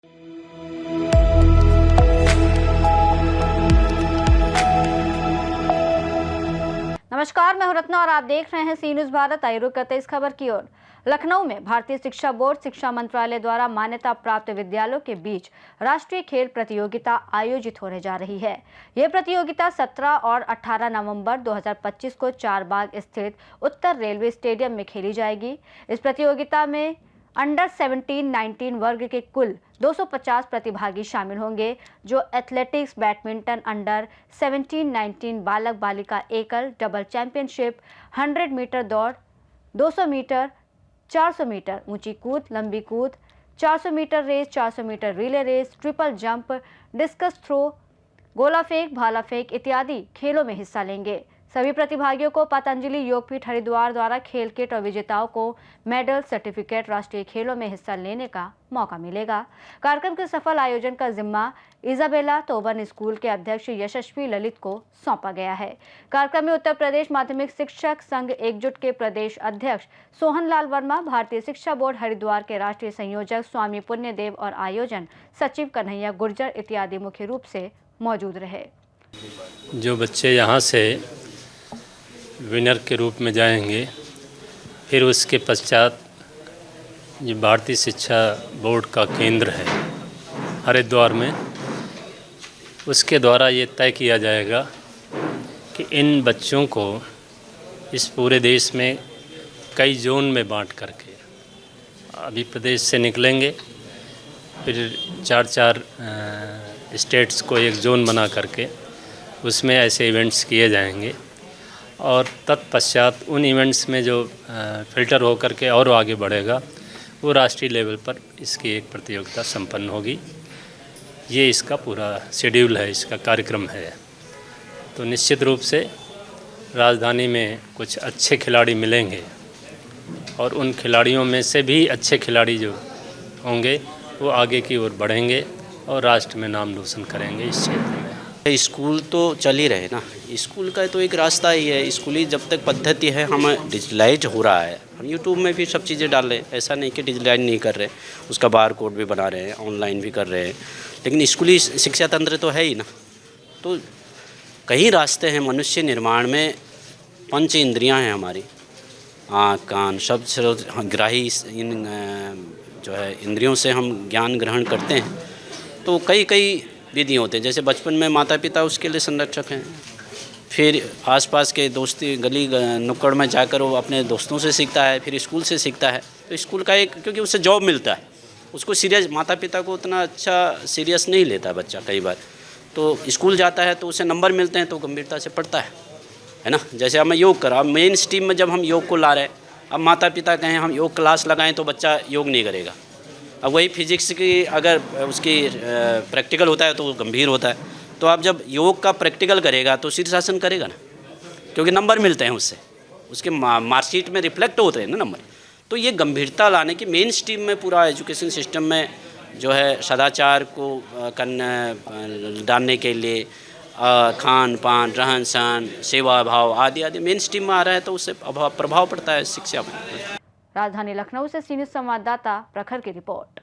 नमस्कार, मैं हूं रत्ना और आप देख रहे हैं सी न्यूज़ भारत। आइए रुक करते इस खबर की ओर। लखनऊ में भारतीय शिक्षा बोर्ड शिक्षा मंत्रालय द्वारा मान्यता प्राप्त विद्यालयों के बीच राष्ट्रीय खेल प्रतियोगिता आयोजित होने जा रही है। यह प्रतियोगिता 17 और 18 नवंबर 2025 को चारबाग स्थित उत्तर रेलवे स्टेडियम में खेली जाएगी। इस प्रतियोगिता में अंडर 17-19 वर्ग के कुल 250 प्रतिभागी शामिल होंगे, जो एथलेटिक्स, बैडमिंटन, अंडर 17-19 बालक बालिका एकल, डबल चैंपियनशिप, 100 मीटर दौड़, 200 मीटर, 400 मीटर ऊंची कूद, लंबी कूद, 400 metre race, 400 metre relay race, triple jump, discus throw, गोला फेंक, भाला फेंक इत्यादि खेलों में हिस्सा लेंगे। सभी प्रतिभागियों को पतंजलि योगपीठ हरिद्वार द्वारा खेल किट और विजेताओं को मेडल, सर्टिफिकेट, राष्ट्रीय खेलों में हिस्सा लेने का मौका मिलेगा। कार्यक्रम के सफल आयोजन का जिम्मा इजाबेला तोबन स्कूल के अध्यक्ष यशस्वी ललित को सौंपा गया है। कार्यक्रम में उत्तर प्रदेश माध्यमिक शिक्षक संघ एकजुट के प्रदेश अध्यक्ष सोहनलाल वर्मा, भारतीय शिक्षा बोर्ड हरिद्वार के राष्ट्रीय संयोजक स्वामी पुण्यदेव और आयोजन सचिव कन्हैया गुर्जर इत्यादि मुख्य रूप से मौजूद रहे। जो बच्चे यहाँ से विनर के रूप में जाएंगे, फिर उसके पश्चात जो भारतीय शिक्षा बोर्ड का केंद्र है हरिद्वार में, उसके द्वारा ये तय किया जाएगा कि इन बच्चों को इस पूरे देश में कई जोन में बांट करके, अभी प्रदेश से निकलेंगे, फिर चार स्टेट्स को एक जोन बना करके उसमें ऐसे इवेंट्स किए जाएंगे और तत्पश्चात उन इवेंट्स में जो फ़िल्टर हो करके और आगे बढ़ेगा वो राष्ट्रीय लेवल पर इसकी एक प्रतियोगिता संपन्न होगी। ये इसका पूरा शेड्यूल है, इसका कार्यक्रम है। तो निश्चित रूप से राजधानी में कुछ अच्छे खिलाड़ी मिलेंगे और उन खिलाड़ियों में से भी अच्छे खिलाड़ी जो होंगे वो आगे की ओर बढ़ेंगे और राष्ट्र में नाम रोशन करेंगे इस क्षेत्र में। स्कूल तो चल ही रहे ना, स्कूल का तो एक रास्ता ही है। स्कूली जब तक पद्धति है, हम डिजिटलाइज हो रहा है, हम यूट्यूब में भी सब चीज़ें डाल रहे हैं, ऐसा नहीं कि डिजिटलाइज नहीं कर रहे, उसका बार कोड भी बना रहे हैं, ऑनलाइन भी कर रहे हैं, लेकिन स्कूली शिक्षा तंत्र तो है ही ना। तो कई रास्ते हैं मनुष्य निर्माण में। पंच इंद्रियाँ हैं हमारी, आँख, कान, शब्द ग्राही इन जो है इंद्रियों से हम ज्ञान ग्रहण करते हैं। तो कई विधि होते हैं। जैसे बचपन में माता पिता उसके लिए संरक्षक हैं, फिर आसपास के दोस्ती गली नुक्कड़ में जाकर वो अपने दोस्तों से सीखता है, फिर स्कूल से सीखता है। तो स्कूल का एक, क्योंकि उससे जॉब मिलता है, उसको सीरियस, माता पिता को उतना अच्छा सीरियस नहीं लेता बच्चा कई बार। तो स्कूल जाता है तो उसे नंबर मिलते हैं तो गंभीरता से पढ़ता है ना। जैसे हमें योग करा, अब मेन स्ट्रीम में जब हम योग को ला रहे हैं, अब माता पिता कहें हम योग क्लास लगाएं तो बच्चा योग नहीं करेगा। अब वही फिजिक्स की अगर उसकी प्रैक्टिकल होता है तो वो गंभीर होता है। तो आप जब योग का प्रैक्टिकल करेगा तो शीर्षासन करेगा ना, क्योंकि नंबर मिलते हैं उससे, उसके मार्कशीट में रिफ्लेक्ट होते हैं ना नंबर। तो ये गंभीरता लाने की मेन स्ट्रीम में पूरा एजुकेशन सिस्टम में जो है सदाचार को डालने के लिए खान पान, रहन सहन, सेवा भाव आदि आदि मेन स्ट्रीम में आ रहा है, तो उससे प्रभाव पड़ता है शिक्षा में। राजधानी लखनऊ से सी न्यूज़ संवाददाता प्रखर की रिपोर्ट।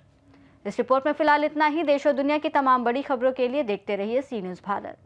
इस रिपोर्ट में फिलहाल इतना ही। देश और दुनिया की तमाम बड़ी खबरों के लिए देखते रहिए सी न्यूज़ भारत।